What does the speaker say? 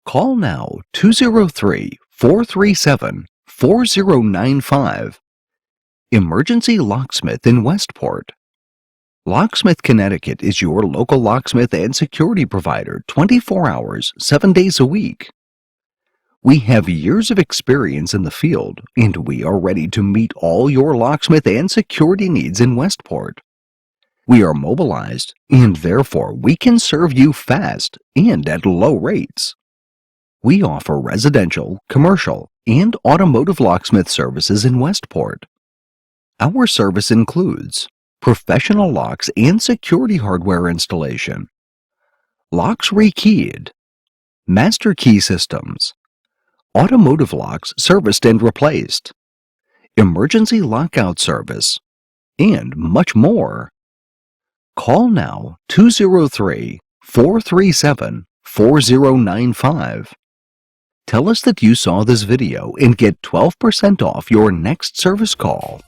Call now 203-437-4095. Emergency Locksmith in Westport. Locksmith, Connecticut is your local locksmith and security provider 24 hours, 7 days a week. We have years of experience in the field, and we are ready to meet all your locksmith and security needs in Westport. We are mobilized, and therefore we can serve you fast and at low rates. We offer residential, commercial, and automotive locksmith services in Westport. Our service includes professional locks and security hardware installation, locks rekeyed, master key systems, automotive locks serviced and replaced, emergency lockout service, and much more. Call now 203-437-4095. Tell us that you saw this video and get 12% off your next service call.